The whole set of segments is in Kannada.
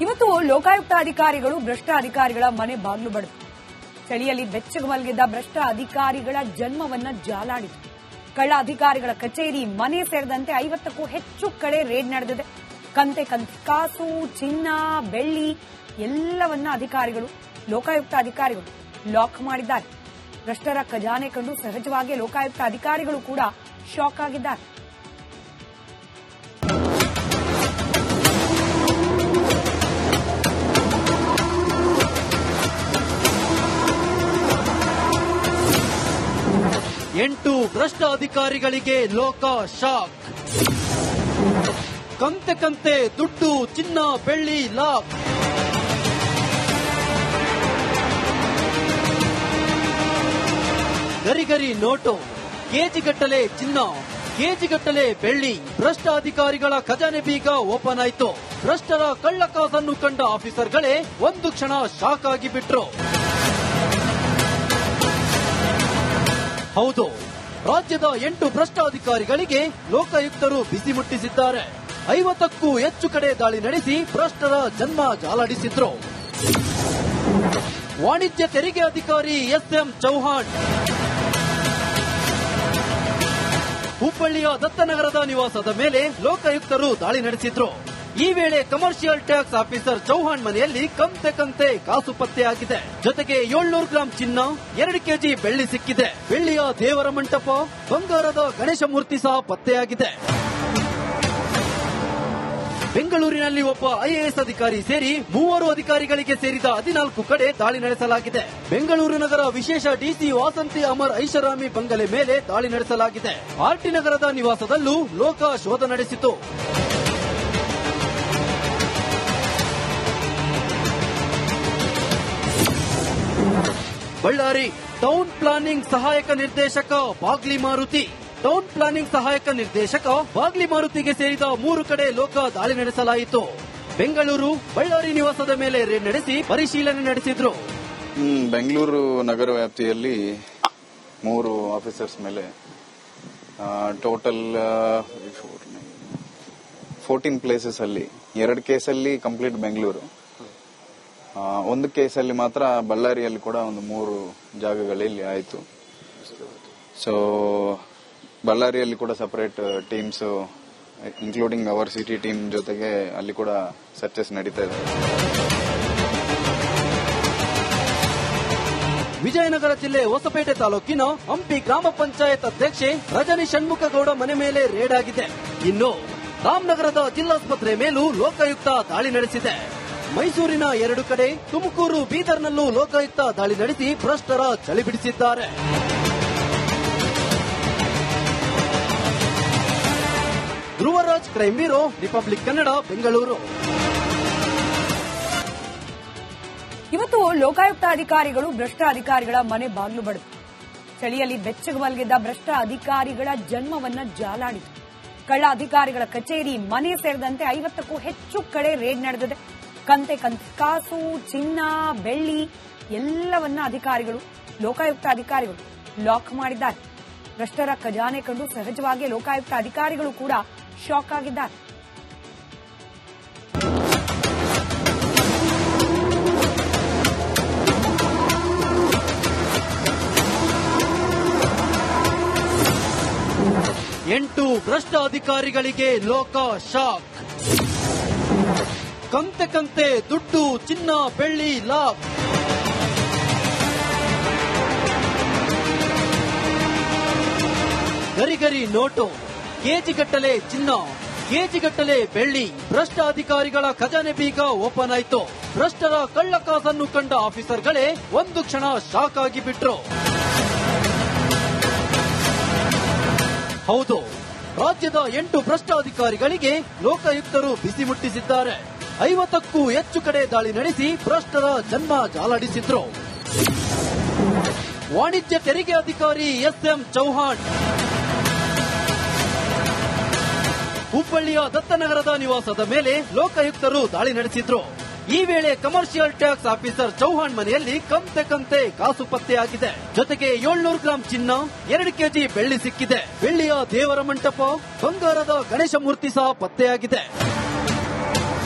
ಇವತ್ತು ಲೋಕಾಯುಕ್ತ ಅಧಿಕಾರಿಗಳು ಭ್ರಷ್ಟ ಅಧಿಕಾರಿಗಳ ಮನೆ ಬಾಗಿಲು ಬಡಿದು ಚಳಿಯಲ್ಲಿ ಬೆಚ್ಚಗೆ ಮಲಗಿದ್ದ ಭ್ರಷ್ಟ ಅಧಿಕಾರಿಗಳ ಜನ್ಮವನ್ನ ಜಾಲಾಡಿತು. ಕಳ್ಳ ಅಧಿಕಾರಿಗಳ ಕಚೇರಿ, ಮನೆ ಸೇರಿದಂತೆ 50ಕ್ಕೂ ಹೆಚ್ಚು ಕಡೆ ರೇಡ್ ನಡೆದಿದೆ. ಕಂತೆ ಕಾಸು, ಚಿನ್ನ, ಬೆಳ್ಳಿ ಎಲ್ಲವನ್ನ ಲೋಕಾಯುಕ್ತ ಅಧಿಕಾರಿಗಳು ಲಾಕ್ ಮಾಡಿದ್ದಾರೆ. ಭ್ರಷ್ಟರ ಖಜಾನೆ ಕಂಡು ಸಹಜವಾಗಿ ಲೋಕಾಯುಕ್ತ ಅಧಿಕಾರಿಗಳು ಕೂಡ ಶಾಕ್ ಆಗಿದ್ದಾರೆ. ಎಂಟು ಭ್ರಷ್ಟ ಅಧಿಕಾರಿಗಳಿಗೆ ಲೋಕ ಶಾಕ್. ಕಂತೆ ದುಡ್ಡು, ಚಿನ್ನ, ಬೆಳ್ಳಿ ಲಾಕ್. ಗರಿಗರಿ ನೋಟು, ಕೆಜಿಗಟ್ಟಲೆ ಚಿನ್ನ, ಕೆಜಿಗಟ್ಟಲೆ ಬೆಳ್ಳಿ. ಭ್ರಷ್ಟ ಅಧಿಕಾರಿಗಳ ಖಜಾನೆ ಬೀಗ ಓಪನ್ ಆಯಿತು. ಭ್ರಷ್ಟರ ಕಳ್ಳಕಾಸನ್ನು ಕಂಡ ಆಫೀಸರ್ಗಳೇ ಒಂದು ಕ್ಷಣ ಶಾಕ್ ಆಗಿ ಬಿಟ್ರು. ಹೌದು, ರಾಜ್ಯದ 8 ಭ್ರಷ್ಟ ಅಧಿಕಾರಿಗಳಿಗೆ ಲೋಕಾಯುಕ್ತರು ಬಿಸಿ ಮುಟ್ಟಿಸಿದ್ದಾರೆ. 50ಕ್ಕೂ ಹೆಚ್ಚು ಕಡೆ ದಾಳಿ ನಡೆಸಿ ಭ್ರಷ್ಟರ ಜನ್ಮ ಜಾಲಾಡಿಸಿದ್ರು. ವಾಣಿಜ್ಯ ತೆರಿಗೆ ಅಧಿಕಾರಿ SM ಚೌಹಾಣ್, ಹುಬ್ಬಳ್ಳಿಯ ದತ್ತನಗರದ ನಿವಾಸದ ಮೇಲೆ ಲೋಕಾಯುಕ್ತರು ದಾಳಿ ನಡೆಸಿದ್ರು. ಈ ವೇಳೆ ಕಮರ್ಷಿಯಲ್ ಟ್ಯಾಕ್ಸ್ ಆಫೀಸರ್ ಚೌಹಾಣ್ ಮನೆಯಲ್ಲಿ ಕಂತೆ ಕಾಸು ಪತ್ತೆಯಾಗಿದೆ. ಜೊತೆಗೆ 700 ಗ್ರಾಂ ಚಿನ್ನ, 2 ಕೆಜಿ ಬೆಳ್ಳಿ ಸಿಕ್ಕಿದೆ. ಬೆಳ್ಳಿಯ ದೇವರ ಮಂಟಪ, ಬಂಗಾರದ ಗಣೇಶ ಮೂರ್ತಿ ಸಹ ಪತ್ತೆಯಾಗಿದೆ. ಬೆಂಗಳೂರಿನಲ್ಲಿ ಒಬ್ಬ IAS ಅಧಿಕಾರಿ ಸೇರಿ 3 ಅಧಿಕಾರಿಗಳಿಗೆ ಸೇರಿದ 14 ಕಡೆ ದಾಳಿ ನಡೆಸಲಾಗಿದೆ. ಬೆಂಗಳೂರು ನಗರ ವಿಶೇಷ DC ವಾಸಂತಿ ಅಮರ್ ಐಷಾರಾಮಿ ಬಂಗಲೆ ಮೇಲೆ ದಾಳಿ ನಡೆಸಲಾಗಿದೆ. RT ನಗರದ ನಿವಾಸದಲ್ಲೂ ಲೋಕ ಶೋಧ ನಡೆಸಿತು. ಬಳ್ಳಾರಿ ಟೌನ್ ಪ್ಲಾನಿಂಗ್ ಸಹಾಯಕ ನಿರ್ದೇಶಕ ಬಾಗ್ಲಿ ಮಾರುತಿ. ಟೌನ್ ಪ್ಲಾನಿಂಗ್ ಸಹಾಯಕ ನಿರ್ದೇಶಕ ಬಾಗ್ಲಿ ಮಾರುತಿಗೆ ಸೇರಿದ 3 ಕಡೆ ಲೋಕ ದಾಳಿ ನಡೆಸಲಾಯಿತು. ಬೆಂಗಳೂರು, ಬಳ್ಳಾರಿ ನಿವಾಸದ ಮೇಲೆ ರೇಡ್ ನಡೆಸಿ ಪರಿಶೀಲನೆ ನಡೆಸಿದ್ರು. ಬೆಂಗಳೂರು ನಗರ ವ್ಯಾಪ್ತಿಯಲ್ಲಿ 3 ಆಫೀಸರ್ಸ್ ಮೇಲೆ ಟೋಟಲ್ 14 ಪ್ಲೇಸಸ್ ಅಲ್ಲಿ 2 ಕೇಸಲ್ಲಿ ಕಂಪ್ಲೀಟ್ ಬೆಂಗಳೂರು, 1 ಕೇಸಲ್ಲಿ ಮಾತ್ರ ಬಳ್ಳಾರಿಯಲ್ಲಿ ಕೂಡ ಒಂದು 3 ಜಾಗಗಳಲ್ಲಿ ಆಯಿತು. ಸೊ ಬಳ್ಳಾರಿಯಲ್ಲಿ ಕೂಡ separate teams including our city team ಜೊತೆಗೆ ಅಲ್ಲಿ ಕೂಡ ಸರ್ಚಸ್ ನಡೀತಾ ಇದೆ. ವಿಜಯನಗರ ಜಿಲ್ಲೆ ಹೊಸಪೇಟೆ ತಾಲೂಕಿನ ಹಂಪಿ ಗ್ರಾಮ ಪಂಚಾಯತ್ ಅಧ್ಯಕ್ಷೆ ರಜನಿ ಷಣ್ಮುಖಗೌಡ ಮನೆ ಮೇಲೆ ರೇಡ್ ಆಗಿದೆ. ಇನ್ನು ರಾಮನಗರದ ಜಿಲ್ಲಾಸ್ಪತ್ರೆ ಮೇಲೂ ಲೋಕಾಯುಕ್ತ ದಾಳಿ ನಡೆಸಿದೆ. ಮೈಸೂರಿನ 2 ಕಡೆ, ತುಮಕೂರು, ಬೀದರ್ನಲ್ಲೂ ಲೋಕಾಯುಕ್ತ ದಾಳಿ ನಡೆಸಿ ಭ್ರಷ್ಟರ ಚಳಿ ಬಿಡಿಸಿದ್ದಾರೆ. Dhruvaraj, crime bureau, republic Kannada, Bengaluru. ಇವತ್ತು ಲೋಕಾಯುಕ್ತ ಅಧಿಕಾರಿಗಳು ಭ್ರಷ್ಟ ಅಧಿಕಾರಿಗಳ ಮನೆ ಬಾಗಿಲು ಬಡಿದು ಚಳಿಯಲ್ಲಿ ಬೆಚ್ಚಗೆ ಮಲಗಿದ್ದ ಭ್ರಷ್ಟ ಅಧಿಕಾರಿಗಳ ಜನ್ಮವನ್ನ ಜಾಲಾಡಿತು. ಕಳ್ಳ ಅಧಿಕಾರಿಗಳ ಕಚೇರಿ, ಮನೆ ಸೇರಿದಂತೆ 50ಕ್ಕೂ ಹೆಚ್ಚು ಕಡೆ ರೇಡ್ ನಡೆದಿದೆ. ಕಂತೆ ಕಾಸು, ಚಿನ್ನ, ಬೆಳ್ಳಿ ಎಲ್ಲವನ್ನ ಲೋಕಾಯುಕ್ತ ಅಧಿಕಾರಿಗಳು ಲಾಕ್ ಮಾಡಿದ್ದಾರೆ. ಭ್ರಷ್ಟರ ಖಜಾನೆ ಕಂಡು ಸಹಜವಾಗಿ ಲೋಕಾಯುಕ್ತ ಅಧಿಕಾರಿಗಳು ಕೂಡ ಶಾಕ್ ಆಗಿದ್ದಾರೆ. ಎಂಟು ಭ್ರಷ್ಟ ಅಧಿಕಾರಿಗಳಿಗೆ ಲೋಕ ಶಾಕ್. ಕಂತೆ ದುಡ್ಡು, ಚಿನ್ನ, ಬೆಳ್ಳಿ ಲಾಕ್. ಗರಿಗರಿ ನೋಟು, ಕೆಜಿಗಟ್ಟಲೆ ಚಿನ್ನ, ಕೆಜಿಗಟ್ಟಲೆ ಬೆಳ್ಳಿ. ಭ್ರಷ್ಟ ಅಧಿಕಾರಿಗಳ ಖಜಾನೆ ಬೀಗ ಓಪನ್ ಆಯಿತು. ಭ್ರಷ್ಟರ ಕಳ್ಳಕಾಸನ್ನು ಕಂಡ ಆಫೀಸರ್ಗಳೇ ಒಂದು ಕ್ಷಣ ಶಾಕ್ ಆಗಿ ಬಿಟ್ರು. ಹೌದು, ರಾಜ್ಯದ 8 ಭ್ರಷ್ಟ ಅಧಿಕಾರಿಗಳಿಗೆ ಲೋಕಾಯುಕ್ತರು ಬಿಸಿ ಮುಟ್ಟಿಸಿದ್ದಾರೆ. 50ಕ್ಕೂ ಹೆಚ್ಚು ಕಡೆ ದಾಳಿ ನಡೆಸಿ ಭ್ರಷ್ಟರ ಜನ್ಮ ಜಾಲಾಡಿಸಿದ್ರು. ವಾಣಿಜ್ಯ ತೆರಿಗೆ ಅಧಿಕಾರಿ SM ಚೌಹಾಣ್, ಹುಬ್ಬಳ್ಳಿಯ ದತ್ತನಗರದ ನಿವಾಸದ ಮೇಲೆ ಲೋಕಾಯುಕ್ತರು ದಾಳಿ ನಡೆಸಿದ್ರು. ಈ ವೇಳೆ ಕಮರ್ಷಿಯಲ್ ಟ್ಯಾಕ್ಸ್ ಆಫೀಸರ್ ಚೌಹಾಣ್ ಮನೆಯಲ್ಲಿ ಕಂತೆ ಕಾಸು ಪತ್ತೆಯಾಗಿದೆ. ಜೊತೆಗೆ 700 ಗ್ರಾಂ ಚಿನ್ನ, 2 ಕೆಜಿ ಬೆಳ್ಳಿ ಸಿಕ್ಕಿದೆ. ಬೆಳ್ಳಿಯ ದೇವರ ಮಂಟಪ, ಬಂಗಾರದ ಗಣೇಶ ಮೂರ್ತಿ ಸಹ ಪತ್ತೆಯಾಗಿದೆ.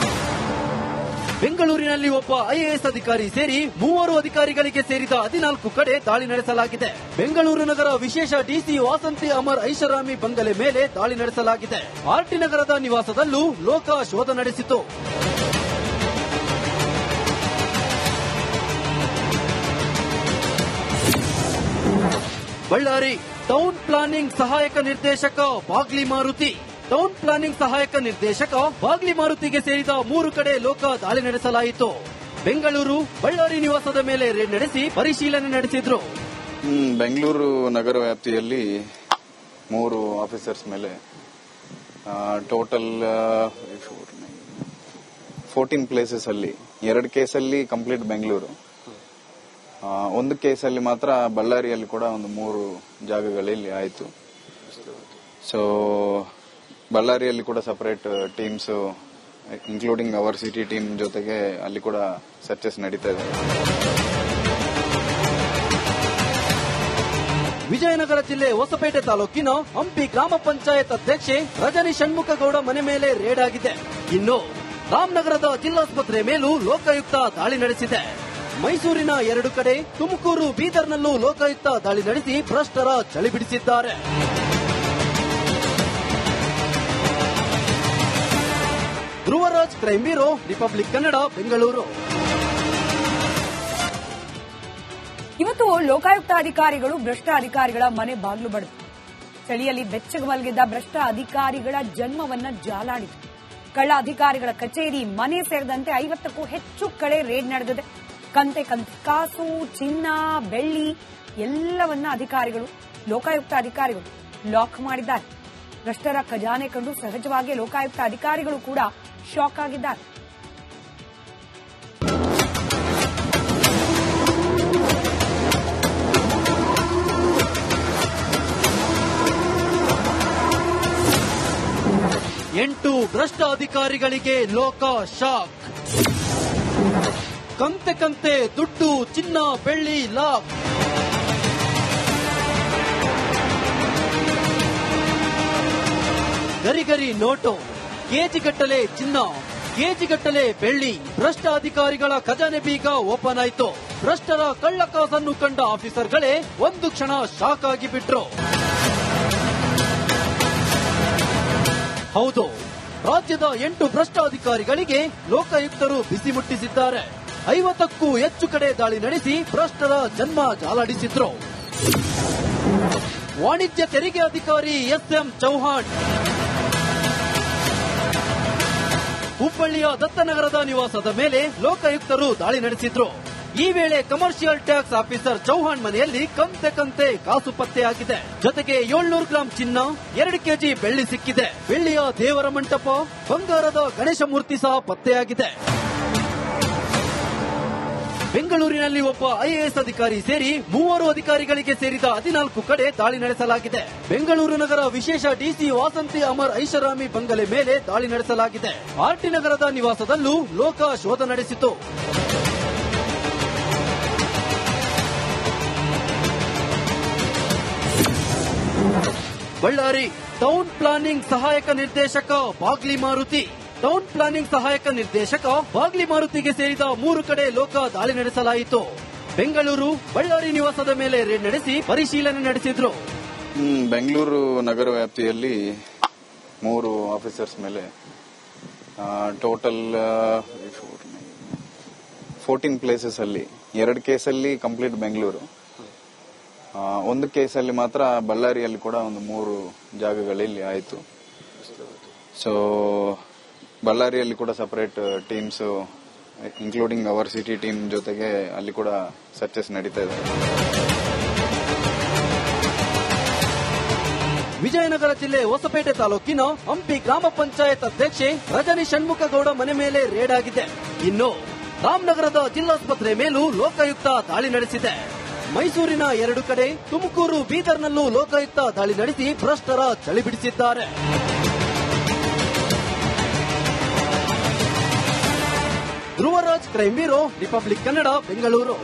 ಬೆಂಗಳೂರಿನಲ್ಲಿ ಒಬ್ಬ ಐಎಎಸ್ ಅಧಿಕಾರಿ ಸೇರಿ 3 ಅಧಿಕಾರಿಗಳಿಗೆ ಸೇರಿದ 14 ಕಡೆ ದಾಳಿ ನಡೆಸಲಾಗಿದೆ. ಬೆಂಗಳೂರು ನಗರ ವಿಶೇಷ ಡಿಸಿ ವಾಸಂತಿ ಅಮರ್ ಐಷಾರಾಮಿ ಬಂಗಲೆ ಮೇಲೆ ದಾಳಿ ನಡೆಸಲಾಗಿದೆ. ಆರ್ಟಿ ನಗರದ ನಿವಾಸದಲ್ಲೂ ಲೋಕ ಶೋಧ ನಡೆಸಿತು. ಬಳ್ಳಾರಿ ಟೌನ್ ಪ್ಲಾನಿಂಗ್ ಸಹಾಯಕ ನಿರ್ದೇಶಕ ಬಾಗ್ಲಿ ಮಾರುತಿ. ಟೌನ್ ಪ್ಲಾನಿಂಗ್ ಸಹಾಯಕ ನಿರ್ದೇಶಕ ಬಾಗ್ಲಿ ಮಾರುತಿಗೆ ಸೇರಿದ 3 ಕಡೆ ಲೋಕ ದಾಳಿ ನಡೆಸಲಾಯಿತು. ಬೆಂಗಳೂರು ಬಳ್ಳಾರಿ ನಿವಾಸದ ಮೇಲೆ ರೇಡ್ ನಡೆಸಿ ಪರಿಶೀಲನೆ ನಡೆಸಿದ್ರು. ಬೆಂಗಳೂರು ನಗರ ವ್ಯಾಪ್ತಿಯಲ್ಲಿ 3 ಆಫೀಸರ್ಸ್ ಮೇಲೆ ಟೋಟಲ್ 14 ಪ್ಲೇಸಸ್ ಅಲ್ಲಿ 2 ಕೇಸಲ್ಲಿ ಕಂಪ್ಲೀಟ್ ಬೆಂಗಳೂರು, 1 ಕೇಸಲ್ಲಿ ಮಾತ್ರ ಬಳ್ಳಾರಿಯಲ್ಲಿ ಕೂಡ ಒಂದು 3 ಜಾಗಗಳಲ್ಲಿ ಆಯಿತು. ಸೊ ಬಳ್ಳಾರಿಯಲ್ಲಿ ಕೂಡ separate teams including our city team ಜೊತೆಗೆ ಅಲ್ಲಿ ಕೂಡ ಸರ್ಚಸ್ ನಡೀತಾ ಇದೆ. ವಿಜಯನಗರ ಜಿಲ್ಲೆ ಹೊಸಪೇಟೆ ತಾಲೂಕಿನ ಹಂಪಿ ಗ್ರಾಮ ಪಂಚಾಯತ್ ಅಧ್ಯಕ್ಷೆ ರಜನಿ ಷಣ್ಮುಖಗೌಡ ಮನೆ ಮೇಲೆ ರೇಡ್ ಆಗಿದೆ. ಇನ್ನು ರಾಮನಗರದ ಜಿಲ್ಲಾಸ್ಪತ್ರೆ ಮೇಲೂ ಲೋಕಾಯುಕ್ತ ದಾಳಿ ನಡೆಸಿದೆ. ಮೈಸೂರಿನ 2 ಕಡೆ, ತುಮಕೂರು ಬೀದರ್ನಲ್ಲೂ ಲೋಕಾಯುಕ್ತ ದಾಳಿ ನಡೆಸಿ ಭ್ರಷ್ಟರ ಚಳಿ ಬಿಡಿಸಿದ್ದಾರೆ. Dhruvaraj, crime bureau, republic Kannada, Bengaluru. ಇವತ್ತು ಲೋಕಾಯುಕ್ತ ಅಧಿಕಾರಿಗಳು ಭ್ರಷ್ಟ ಅಧಿಕಾರಿಗಳ ಮನೆ ಬಾಗಿಲು ಬಡಿದು ಚಳಿಯಲ್ಲಿ ಬೆಚ್ಚಗೆ ಮಲಗಿದ್ದ ಭ್ರಷ್ಟ ಅಧಿಕಾರಿಗಳ ಜನ್ಮವನ್ನ ಜಾಲಾಡಿತು. ಕಳ್ಳ ಅಧಿಕಾರಿಗಳ ಕಚೇರಿ, ಮನೆ ಸೇರಿದಂತೆ 50ಕ್ಕೂ ಹೆಚ್ಚು ಕಡೆ ರೇಡ್ ನಡೆದಿದೆ. ಕಂತೆ ಕಾಸು, ಚಿನ್ನ, ಬೆಳ್ಳಿ ಎಲ್ಲವನ್ನ ಲೋಕಾಯುಕ್ತ ಅಧಿಕಾರಿಗಳು ಲಾಕ್ ಮಾಡಿದ್ದಾರೆ. ಭ್ರಷ್ಟರ ಖಜಾನೆ ಕಂಡು ಸಹಜವಾಗಿ ಲೋಕಾಯುಕ್ತ ಅಧಿಕಾರಿಗಳು ಕೂಡ ಶಾಕ್ ಆಗಿದ್ದಾರೆ. ಎಂಟು ಭ್ರಷ್ಟ ಅಧಿಕಾರಿಗಳಿಗೆ ಲೋಕ ಶಾಕ್. ಕಂತೆ ದುಡ್ಡು, ಚಿನ್ನ, ಬೆಳ್ಳಿ ಲಾಕ್. ಗರಿಗರಿ ನೋಟು, ಕೆಜಿಗಟ್ಟಲೆ ಚಿನ್ನ, ಕೆಜಿಗಟ್ಟಲೆ ಬೆಳ್ಳಿ. ಭ್ರಷ್ಟ ಅಧಿಕಾರಿಗಳ ಖಜಾನೆ ಬೀಗ ಓಪನ್ ಆಯಿತು. ಭ್ರಷ್ಟರ ಕಳ್ಳಕಾಸನ್ನು ಕಂಡ ಆಫೀಸರ್ಗಳೇ ಒಂದು ಕ್ಷಣ ಶಾಕ್ ಆಗಿ ಬಿಟ್ರು. ಹೌದು, ರಾಜ್ಯದ 8 ಭ್ರಷ್ಟ ಅಧಿಕಾರಿಗಳಿಗೆ ಲೋಕಾಯುಕ್ತರು ಬಿಸಿ ಮುಟ್ಟಿಸಿದ್ದಾರೆ. 50ಕ್ಕೂ ಹೆಚ್ಚು ಕಡೆ ದಾಳಿ ನಡೆಸಿ ಭ್ರಷ್ಟರ ಜನ್ಮ ಜಾಲಾಡಿಸಿದ್ರು. ವಾಣಿಜ್ಯ ತೆರಿಗೆ ಅಧಿಕಾರಿ ಎಸ್ಎಂ ಚೌಹಾಣ್, ಹುಬ್ಬಳ್ಳಿಯ ದತ್ತನಗರದ ನಿವಾಸದ ಮೇಲೆ ಲೋಕಾಯುಕ್ತರು ದಾಳಿ ನಡೆಸಿದ್ರು. ಈ ವೇಳೆ ಕಮರ್ಷಿಯಲ್ ಟ್ಯಾಕ್ಸ್ ಆಫೀಸರ್ ಚೌಹಾಣ್ ಮನೆಯಲ್ಲಿ ಕಂತೆ ಕಾಸು ಪತ್ತೆಯಾಗಿದೆ. ಜೊತೆಗೆ 700 ಗ್ರಾಂ ಚಿನ್ನ, 2 ಕೆಜಿ ಬೆಳ್ಳಿ ಸಿಕ್ಕಿದೆ. ಬೆಳ್ಳಿಯ ದೇವರ ಮಂಟಪ, ಬಂಗಾರದ ಗಣೇಶ ಮೂರ್ತಿ ಸಹ ಪತ್ತೆಯಾಗಿದೆ. ಬೆಂಗಳೂರಿನಲ್ಲಿ ಒಬ್ಬ ಐಎಎಸ್ ಅಧಿಕಾರಿ ಸೇರಿ 3 ಅಧಿಕಾರಿಗಳಿಗೆ ಸೇರಿದ 14 ಕಡೆ ದಾಳಿ ನಡೆಸಲಾಗಿದೆ. ಬೆಂಗಳೂರು ನಗರ ವಿಶೇಷ ಡಿಸಿ ವಾಸಂತಿ ಅಮರ್ ಐಷಾರಾಮಿ ಬಂಗಲೆ ಮೇಲೆ ದಾಳಿ ನಡೆಸಲಾಗಿದೆ. ಆರ್ಟಿ ನಗರದ ನಿವಾಸದಲ್ಲೂ ಲೋಕ ಶೋಧ ನಡೆಸಿತು. ಬಳ್ಳಾರಿ ಟೌನ್ ಪ್ಲಾನಿಂಗ್ ಸಹಾಯಕ ನಿರ್ದೇಶಕ ಬಾಗ್ಲಿ ಮಾರುತಿ. ಟೌನ್ ಪ್ಲಾನಿಂಗ್ ಸಹಾಯಕ ನಿರ್ದೇಶಕ ಬಾಗ್ಲಿ ಮಾರುತಿಗೆ ಸೇರಿದ 3 ಕಡೆ ಲೋಕ ದಾಳಿ ನಡೆಸಲಾಯಿತು. ಬೆಂಗಳೂರು ಬಳ್ಳಾರಿ ನಿವಾಸದ ಮೇಲೆ ರೇಡ್ ನಡೆಸಿ ಪರಿಶೀಲನೆ ನಡೆಸಿದ್ರು. ಬೆಂಗಳೂರು ನಗರ ವ್ಯಾಪ್ತಿಯಲ್ಲಿ 3 ಆಫೀಸರ್ಸ್ ಮೇಲೆ ಟೋಟಲ್ 14 ಪ್ಲೇಸಸ್ ಅಲ್ಲಿ 2 ಕೇಸಲ್ಲಿ ಕಂಪ್ಲೀಟ್ ಬೆಂಗಳೂರು, 1 ಕೇಸಲ್ಲಿ ಮಾತ್ರ ಬಳ್ಳಾರಿಯಲ್ಲಿ ಕೂಡ ಒಂದು 3 ಜಾಗಗಳಲ್ಲಿ ಆಯಿತು. ಸೊ ಬಳ್ಳಾರಿಯಲ್ಲಿ ಕೂಡ separate teams including our city team ಜೊತೆಗೆ ಅಲ್ಲಿ ಕೂಡ ಸರ್ಚಸ್ ನಡೀತಾ ಇದೆ. ವಿಜಯನಗರ ಜಿಲ್ಲೆ ಹೊಸಪೇಟೆ ತಾಲೂಕಿನ ಹಂಪಿ ಗ್ರಾಮ ಪಂಚಾಯತ್ ಅಧ್ಯಕ್ಷೆ ರಜನಿ ಷಣ್ಮುಖಗೌಡ ಮನೆ ಮೇಲೆ ರೇಡ್ ಆಗಿದೆ. ಇನ್ನು ರಾಮನಗರದ ಜಿಲ್ಲಾಸ್ಪತ್ರೆ ಮೇಲೂ ಲೋಕಾಯುಕ್ತ ದಾಳಿ ನಡೆಸಿದೆ. ಮೈಸೂರಿನ 2 ಕಡೆ, ತುಮಕೂರು ಬೀದರ್ನಲ್ಲೂ ಲೋಕಾಯುಕ್ತ ದಾಳಿ ನಡೆಸಿ ಭ್ರಷ್ಟರ ಚಳಿ ಬಿಡಿಸಿದ್ದಾರೆ. Dhruvaraj, crime bureau, republic Kannada, Bengaluru.